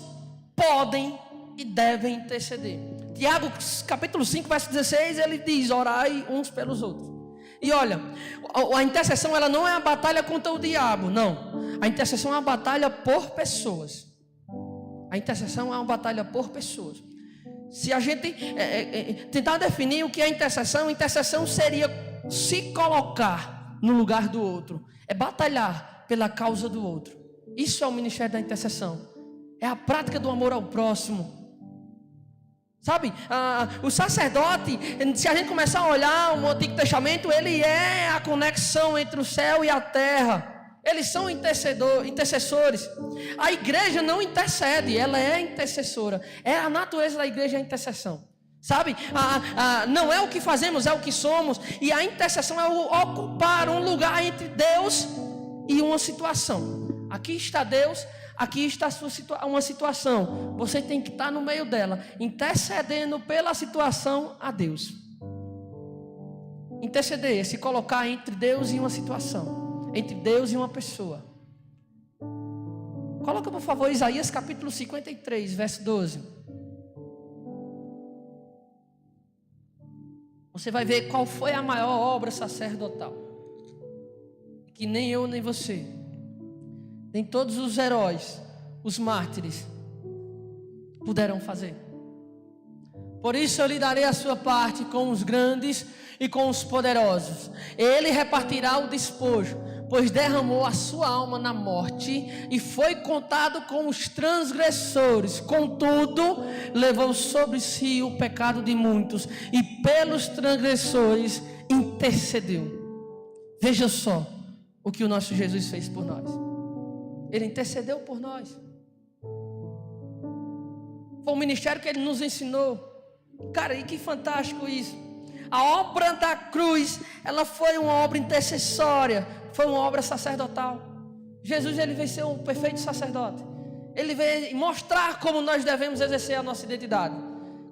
podem e devem interceder. Tiago capítulo 5, verso 16, ele diz: orai uns pelos outros. E olha, a intercessão ela não é a batalha contra o diabo, não. A intercessão é uma batalha por pessoas. A intercessão é uma batalha por pessoas. Se a gente tentar definir o que é intercessão seria se colocar no lugar do outro. É batalhar pela causa do outro. Isso é o ministério da intercessão. É a prática do amor ao próximo. Sabe, o sacerdote, se a gente começar a olhar o Antigo Testamento, ele é a conexão entre o céu e a terra. Eles são intercessores. A igreja não intercede, ela é intercessora. É a natureza da igreja a intercessão. Sabe, não é o que fazemos, é o que somos. E a intercessão é o ocupar um lugar entre Deus e uma situação. Aqui está Deus, aqui está uma situação. Você tem que estar no meio dela, intercedendo pela situação a Deus. Interceder é se colocar entre Deus e uma situação, entre Deus e uma pessoa. Coloca por favor Isaías capítulo 53, verso 12. Você vai ver qual foi a maior obra sacerdotal, que nem eu nem você, nem todos os heróis, os mártires, puderam fazer. Por isso eu lhe darei a sua parte com os grandes e com os poderosos. Ele repartirá o despojo, pois derramou a sua alma na morte e foi contado com os transgressores. Contudo, levou sobre si o pecado de muitos e pelos transgressores intercedeu. Veja só o que o nosso Jesus fez por nós. Ele intercedeu por nós. Foi um ministério que ele nos ensinou. Cara, e que fantástico isso. A obra da cruz, ela foi uma obra intercessória, foi uma obra sacerdotal. Jesus, ele veio ser um perfeito sacerdote. Ele veio mostrar como nós devemos exercer a nossa identidade,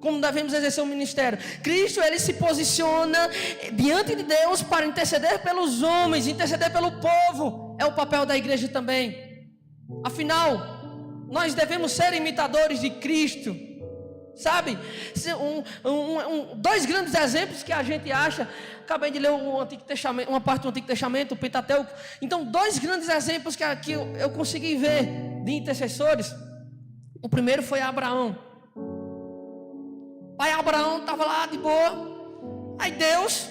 como devemos exercer o ministério. Cristo, ele se posiciona diante de Deus para interceder pelos homens, interceder pelo povo. É o papel da igreja também. Afinal, nós devemos ser imitadores de Cristo. Sabe, dois grandes exemplos que a gente acha. Acabei de ler o Antigo Testamento, uma parte do Antigo Testamento, o Pentateuco. Então, dois grandes exemplos que eu consegui ver de intercessores. O primeiro foi Abraão. Pai Abraão estava lá de boa. Aí Deus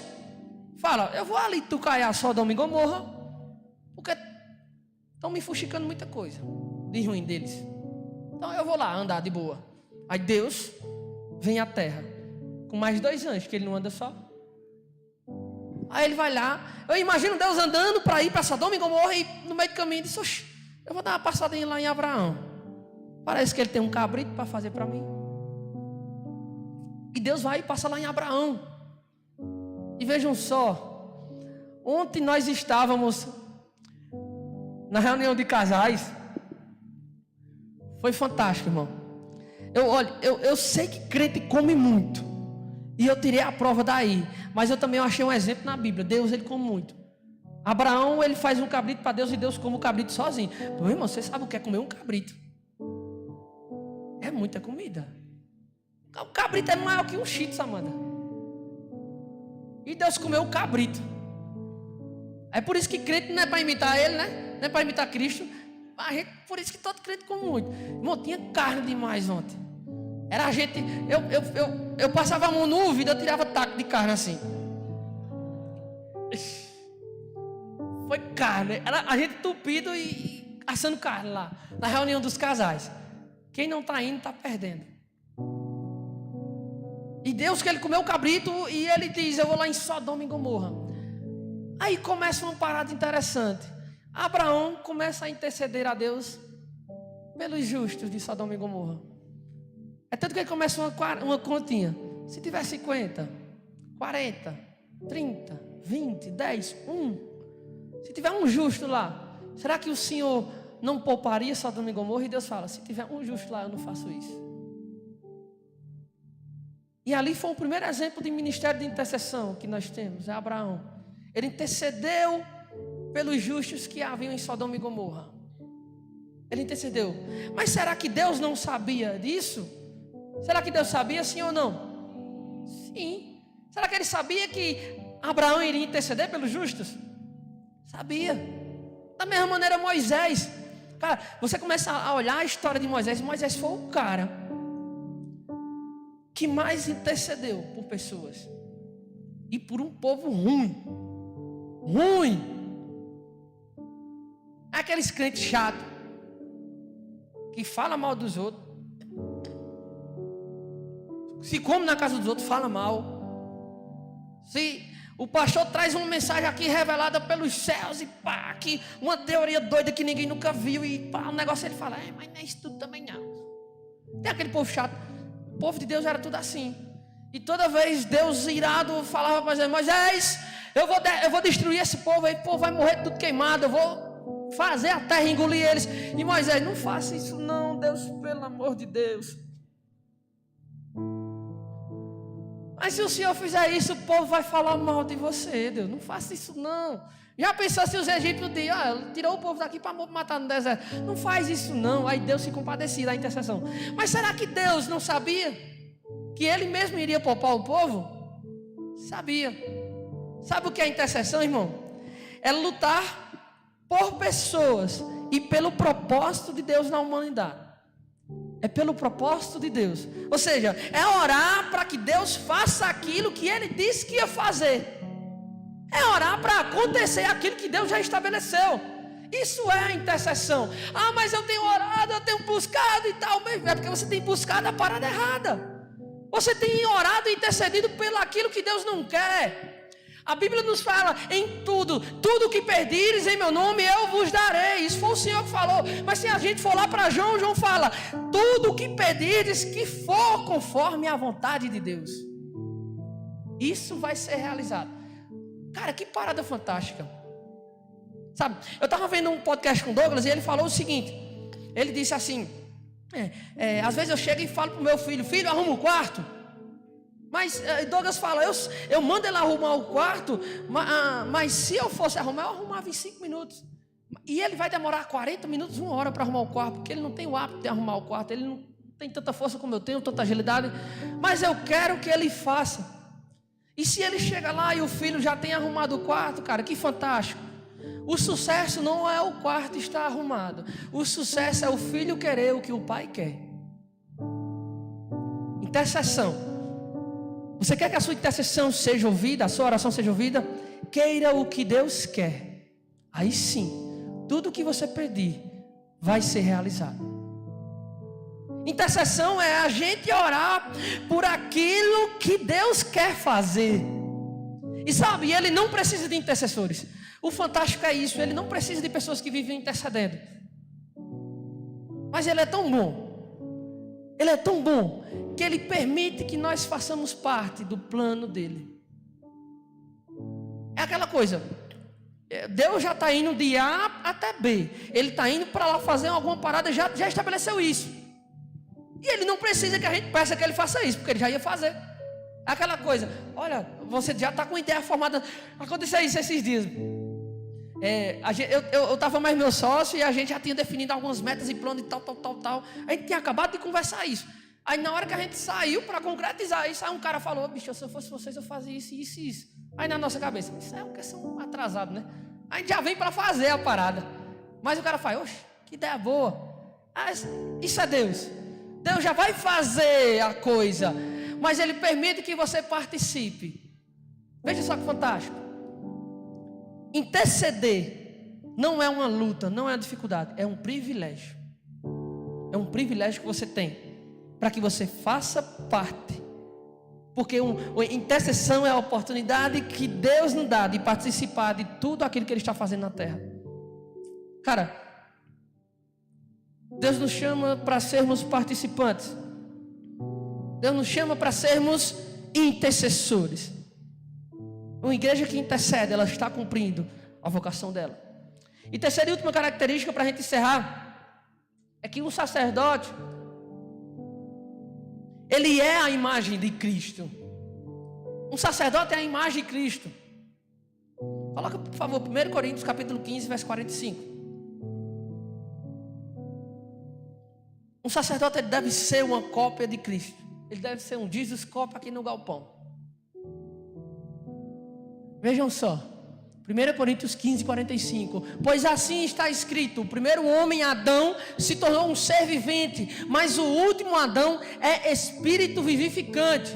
fala: eu vou ali tucaiar Sodoma e Gomorra, porque estão me fuxicando muita coisa de ruim deles. Então eu vou lá andar de boa. Aí Deus vem à terra com mais 2 anjos, que ele não anda só. Aí ele vai lá. Eu imagino Deus andando para ir para Sodoma e Gomorra, e no meio do caminho disse: oxe, eu vou dar uma passadinha lá em Abraão. Parece que ele tem um cabrito para fazer para mim. E Deus vai e passa lá em Abraão. E vejam só, ontem nós estávamos na reunião de casais. Foi fantástico, irmão. Eu sei que crente come muito, e eu tirei a prova daí, mas eu também achei um exemplo na Bíblia. Deus, ele come muito. Abraão, ele faz um cabrito para Deus, e Deus come o cabrito sozinho. Meu irmão, você sabe o que é comer um cabrito? É muita comida. O cabrito é maior que um cheetos, Amanda. E Deus comeu o cabrito. É por isso que crente não é para imitar ele, né? Não é para imitar Cristo. Por isso que todo crente come muito. Irmão, tinha carne demais ontem. Era a gente. Eu passava a mão no ouvido, eu tirava taco de carne assim. Foi carne. Era a gente tupido e assando carne lá, na reunião dos casais. Quem não está indo, está perdendo. E Deus, que ele comeu o cabrito, e ele diz: eu vou lá em Sodoma e Gomorra. Aí começa uma parada interessante. Abraão começa a interceder a Deus pelos justos de Sodoma e Gomorra. É tanto que ele começa uma continha. Se tiver 50, 40, 30, 20, 10, 1. Se tiver um justo lá, será que o Senhor não pouparia Sodoma e Gomorra? E Deus fala, se tiver um justo lá, eu não faço isso. E ali foi o primeiro exemplo de ministério de intercessão que nós temos, é Abraão. Ele intercedeu pelos justos que haviam em Sodoma e Gomorra. Ele intercedeu. Mas será que Deus não sabia disso? Será que Deus sabia, sim ou não? Sim. Será que ele sabia que Abraão iria interceder pelos justos? Sabia. Da mesma maneira Moisés. Cara, você começa a olhar a história de Moisés. Moisés foi o cara que mais intercedeu por pessoas. E por um povo ruim. Ruim. Aqueles crentes chatos. Que fala mal dos outros. Se come na casa dos outros, fala mal. Se o pastor traz uma mensagem aqui revelada pelos céus e pá, que uma teoria doida que ninguém nunca viu e pá, o negócio ele fala, mas não é isso tudo também não. Tem aquele povo chato. O povo de Deus era tudo assim. E toda vez Deus irado falava para Moisés, eu vou destruir esse povo, aí o povo vai morrer tudo queimado, eu vou fazer a terra engolir eles. E Moisés, não faça isso não, Deus, pelo amor de Deus. Mas se o Senhor fizer isso, o povo vai falar mal de você, Deus. Não faça isso não. Já pensou se os egípcios diziam, tirou o povo daqui para matar no deserto. Não faz isso não. Aí Deus se compadecia da intercessão. Mas será que Deus não sabia que Ele mesmo iria poupar o povo? Sabia. Sabe o que é intercessão, irmão? É lutar por pessoas e pelo propósito de Deus na humanidade. É pelo propósito de Deus. Ou seja, é orar para que Deus faça aquilo que Ele disse que ia fazer. É orar para acontecer aquilo que Deus já estabeleceu. Isso é a intercessão. Ah, mas eu tenho orado, eu tenho buscado e tal. É porque você tem buscado a parada errada. Você tem orado e intercedido pelo aquilo que Deus não quer. A Bíblia nos fala em tudo que pedires em meu nome eu vos darei. Isso foi o Senhor que falou. Mas se a gente for lá para João, João fala, tudo que pedires que for conforme a vontade de Deus, isso vai ser realizado. Cara, que parada fantástica. Sabe, eu estava vendo um podcast com o Douglas e ele falou o seguinte. Ele disse assim, às vezes eu chego e falo para o meu filho, filho, arruma o quarto. Mas Douglas fala, eu mando ele arrumar o quarto, mas se eu fosse arrumar, eu arrumava em 5 minutos. E ele vai demorar 40 minutos, 1 hora para arrumar o quarto, porque ele não tem o hábito de arrumar o quarto, ele não tem tanta força como eu tenho, tanta agilidade. Mas eu quero que ele faça. E se ele chega lá e o filho já tem arrumado o quarto, cara, que fantástico. O sucesso não é o quarto estar arrumado. O sucesso é o filho querer o que o pai quer. Intercessão. Você quer que a sua intercessão seja ouvida, a sua oração seja ouvida? Queira o que Deus quer. Aí sim, tudo que você pedir vai ser realizado. Intercessão é a gente orar por aquilo que Deus quer fazer. E sabe, Ele não precisa de intercessores. O fantástico é isso, Ele não precisa de pessoas que vivem intercedendo. Mas Ele é tão bom. Ele é tão bom que Ele permite que nós façamos parte do plano dEle. É aquela coisa, Deus já está indo de A até B. Ele está indo para lá fazer alguma parada, já estabeleceu isso. E Ele não precisa que a gente peça que Ele faça isso, porque Ele já ia fazer. É aquela coisa, olha, você já está com ideia formada. Aconteceu isso esses dias. Eu estava mais meu sócio e a gente já tinha definido algumas metas e planos e tal. A gente tinha acabado de conversar isso. Aí na hora que a gente saiu para concretizar isso, aí um cara falou, bicho, se eu fosse vocês eu fazia isso. Aí na nossa cabeça, isso é porque são atrasados, né? A gente já vem para fazer a parada. Mas o cara fala, oxe, que ideia boa. Isso é Deus. Deus já vai fazer a coisa, mas Ele permite que você participe. Veja só que fantástico. Interceder não é uma luta, não é uma dificuldade, é um privilégio. É um privilégio que você tem para que você faça parte. Porque intercessão é a oportunidade que Deus nos dá de participar de tudo aquilo que Ele está fazendo na terra. Cara, Deus nos chama para sermos participantes. Deus nos chama para sermos intercessores. Uma igreja que intercede, ela está cumprindo a vocação dela. E terceira e última característica para a gente encerrar, é que um sacerdote, ele é a imagem de Cristo. Um sacerdote é a imagem de Cristo. Coloca, por favor, 1 Coríntios capítulo 15, verso 45. Um sacerdote, ele deve ser uma cópia de Cristo. Ele deve ser um Jesus cópia aqui no galpão. Vejam só, 1 Coríntios 15, 45. Pois assim está escrito: o primeiro homem, Adão, se tornou um ser vivente, mas o último Adão é espírito vivificante.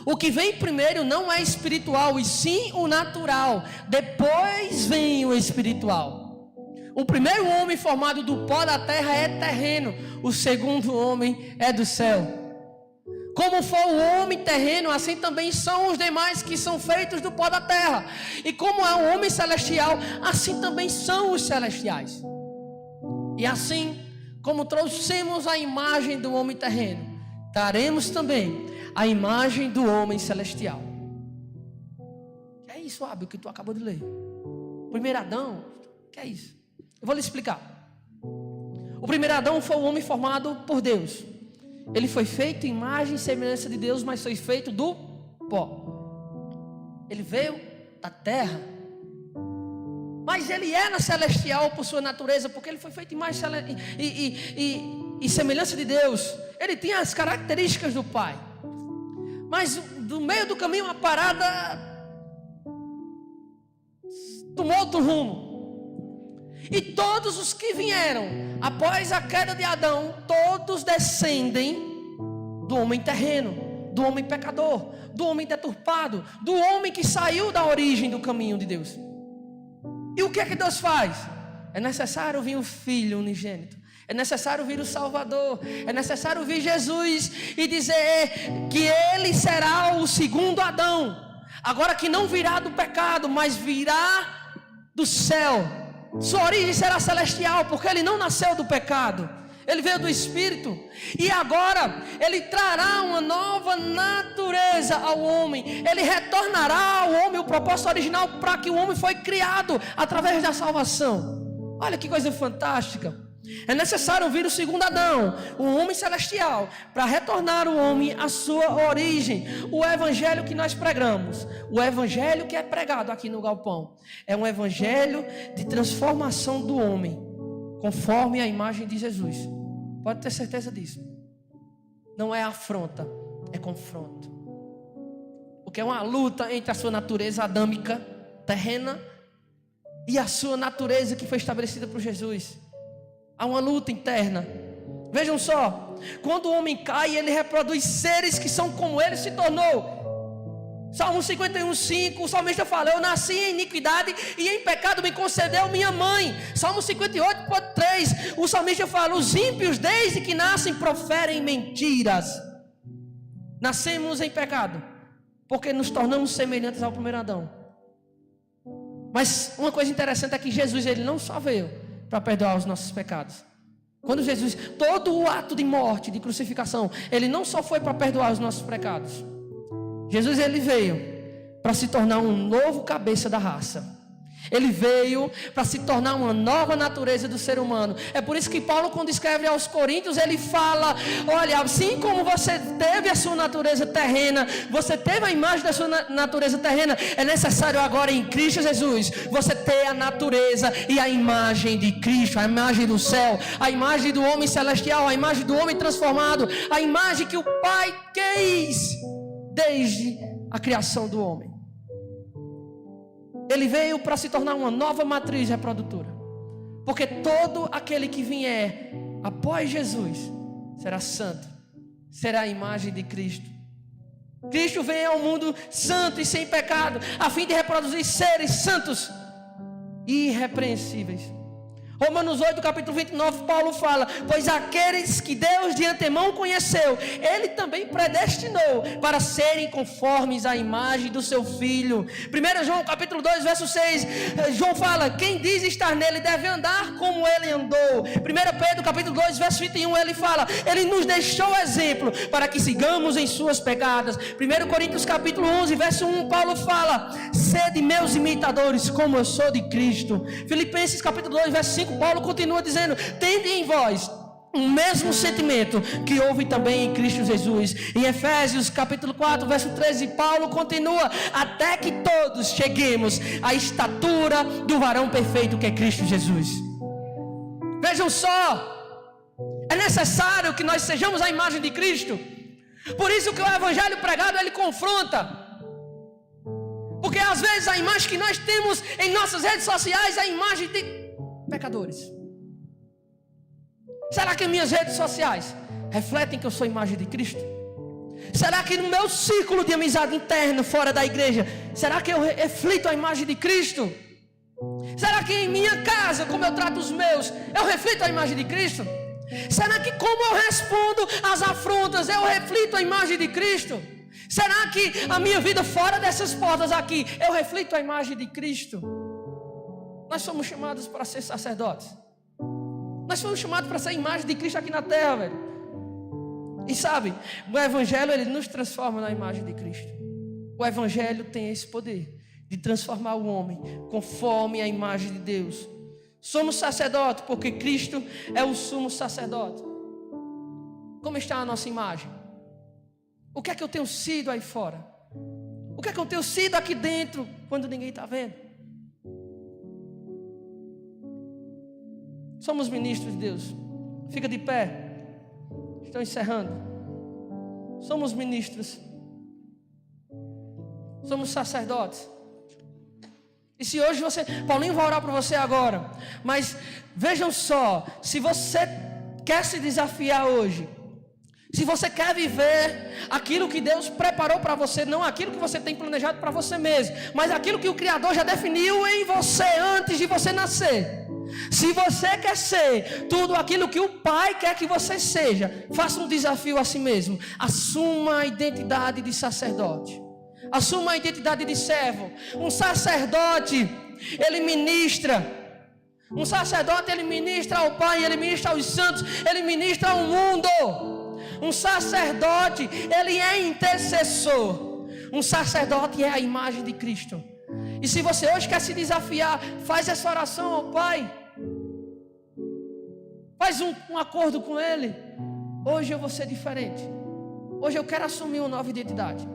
O que vem primeiro não é espiritual, e sim o natural. Depois vem o espiritual. O primeiro homem formado do pó da terra é terreno. O segundo homem é do céu. Como foi o homem terreno, assim também são os demais que são feitos do pó da terra. E como é o homem celestial, assim também são os celestiais. E assim como trouxemos a imagem do homem terreno, traremos também a imagem do homem celestial. Que é isso, Ábio, que tu acabou de ler? Primeiro Adão, que é isso? Eu vou lhe explicar. O primeiro Adão foi o homem formado por Deus. Ele foi feito em imagem e semelhança de Deus, mas foi feito do pó. Ele veio da terra, mas ele era celestial por sua natureza, porque ele foi feito em imagem e semelhança de Deus. Ele tinha as características do Pai. Mas do meio do caminho a parada tomou outro rumo. E todos os que vieram após a queda de Adão, todos descendem do homem terreno, do homem pecador, do homem deturpado, do homem que saiu da origem do caminho de Deus. E o que é que Deus faz? É necessário vir o Filho unigênito. É necessário vir o Salvador. É necessário vir Jesus e dizer que Ele será o segundo Adão. Agora que não virá do pecado, mas virá do céu. Sua origem será celestial, porque Ele não nasceu do pecado. Ele veio do Espírito. E agora Ele trará uma nova natureza ao homem. Ele retornará ao homem o propósito original para que o homem foi criado através da salvação. Olha que coisa fantástica. É necessário vir o segundo Adão, o homem celestial, para retornar o homem à sua origem. O evangelho que nós pregamos, o evangelho que é pregado aqui no galpão, é um evangelho de transformação do homem, conforme a imagem de Jesus. Pode ter certeza disso. Não é afronta, é confronto. Porque é uma luta entre a sua natureza adâmica, terrena, e a sua natureza que foi estabelecida por Jesus. Há uma luta interna. Vejam só, quando o homem cai, ele reproduz seres que são como ele se tornou. Salmo 51:5, o salmista fala: eu nasci em iniquidade e em pecado me concedeu minha mãe. Salmo 58:3, o salmista fala: os ímpios desde que nascem proferem mentiras. Nascemos em pecado, porque nos tornamos semelhantes ao primeiro Adão. Mas uma coisa interessante é que Jesus, ele não só veio para perdoar os nossos pecados. Quando Jesus, todo o ato de morte, de crucificação, ele não só foi para perdoar os nossos pecados. Jesus, ele veio para se tornar um novo cabeça da raça. Ele veio para se tornar uma nova natureza do ser humano. É por isso que Paulo, quando escreve aos Coríntios, ele fala: olha, assim como você teve a sua natureza terrena, você teve a imagem da sua natureza terrena, é necessário agora em Cristo Jesus você ter a natureza e a imagem de Cristo, a imagem do céu, a imagem do homem celestial, a imagem do homem transformado, a imagem que o Pai quis desde a criação do homem. Ele veio para se tornar uma nova matriz reprodutora. Porque todo aquele que vier após Jesus será santo, será a imagem de Cristo. Cristo veio ao mundo santo e sem pecado, a fim de reproduzir seres santos e irrepreensíveis. Romanos 8, capítulo 29, Paulo fala: pois aqueles que Deus de antemão conheceu, Ele também predestinou para serem conformes à imagem do seu Filho. 1 João capítulo 2, verso 6, João fala: quem diz estar nele deve andar como Ele andou. 1 Pedro capítulo 2, verso 21, ele fala: Ele nos deixou exemplo para que sigamos em suas pegadas. 1 Coríntios capítulo 11, verso 1, Paulo fala: sede meus imitadores como eu sou de Cristo. Filipenses capítulo 2, verso 5, Paulo continua dizendo: tende em vós o mesmo sentimento que houve também em Cristo Jesus. Em Efésios capítulo 4, verso 13, Paulo continua: até que todos cheguemos à estatura do varão perfeito que é Cristo Jesus. Vejam só, é necessário que nós sejamos a imagem de Cristo. Por isso que o evangelho pregado, ele confronta. Porque às vezes a imagem que nós temos em nossas redes sociais é a imagem de pecadores. Será que minhas redes sociais refletem que eu sou a imagem de Cristo? Será que no meu círculo de amizade interno, fora da igreja, será que eu reflito a imagem de Cristo? Será que em minha casa, como eu trato os meus, eu reflito a imagem de Cristo? Será que como eu respondo às afrontas, eu reflito a imagem de Cristo? Será que a minha vida fora dessas portas aqui, eu reflito a imagem de Cristo? Nós somos chamados para ser sacerdotes. Nós fomos chamados para ser a imagem de Cristo aqui na terra, velho. E sabe, o evangelho, ele nos transforma na imagem de Cristo. O evangelho tem esse poder de transformar o homem conforme a imagem de Deus. Somos sacerdotes porque Cristo é o sumo sacerdote. Como está a nossa imagem? O que é que eu tenho sido aí fora? O que é que eu tenho sido aqui dentro quando ninguém está vendo? Somos ministros de Deus. Fica de pé. Estou encerrando. Somos ministros. Somos sacerdotes. E se hoje você... Paulinho vai orar para você agora. Mas vejam só. Se você quer se desafiar hoje, se você quer viver aquilo que Deus preparou para você, não aquilo que você tem planejado para você mesmo, mas aquilo que o Criador já definiu em você antes de você nascer. Se você quer ser tudo aquilo que o Pai quer que você seja, faça um desafio a si mesmo. Assuma a identidade de sacerdote. Assuma a identidade de servo. Um sacerdote, ele ministra. Um sacerdote, ele ministra ao Pai, ele ministra aos santos, ele ministra ao mundo. Um sacerdote, ele é intercessor. Um sacerdote é a imagem de Cristo. E se você hoje quer se desafiar, faz essa oração ao Pai. Faz um acordo com Ele. Hoje eu vou ser diferente. Hoje eu quero assumir uma nova identidade.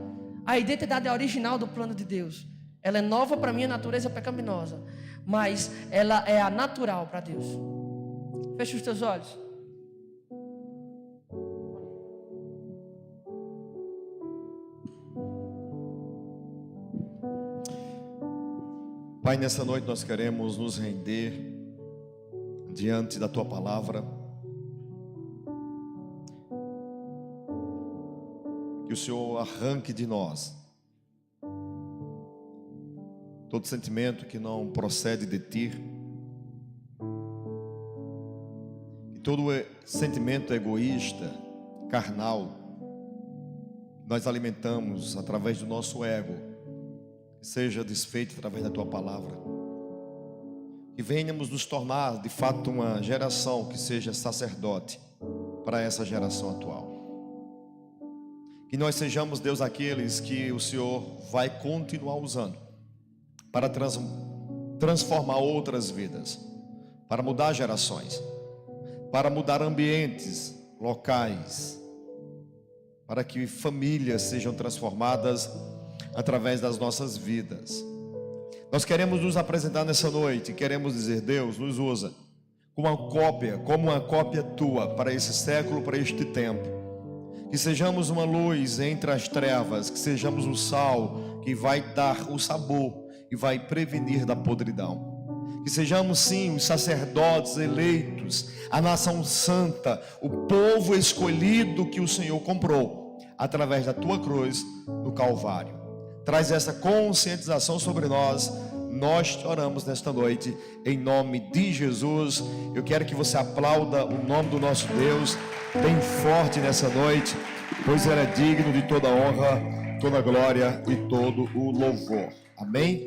A identidade é original do plano de Deus. Ela é nova para a minha natureza pecaminosa, mas ela é a natural para Deus. Feche os teus olhos. Pai, nessa noite nós queremos nos render diante da Tua palavra. Que o Senhor arranque de nós todo sentimento que não procede de Ti, que todo sentimento egoísta, carnal, que nós alimentamos através do nosso ego, seja desfeito através da Tua palavra. Que venhamos nos tornar de fato uma geração que seja sacerdote para essa geração atual. Que nós sejamos, Deus, aqueles que o Senhor vai continuar usando para transformar outras vidas, para mudar gerações, para mudar ambientes locais, para que famílias sejam transformadas através das nossas vidas. Nós queremos nos apresentar nessa noite, queremos dizer: Deus, nos usa como uma cópia Tua para esse século, para este tempo. Que sejamos uma luz entre as trevas, que sejamos o sal que vai dar o sabor e vai prevenir da podridão. Que sejamos sim os sacerdotes eleitos, a nação santa, o povo escolhido que o Senhor comprou através da Tua cruz no Calvário. Traz essa conscientização sobre nós nós te oramos nesta noite, em nome de Jesus. Eu quero que você aplauda o nome do nosso Deus bem forte nessa noite, pois Ele é digno de toda honra, toda glória e todo o louvor. Amém?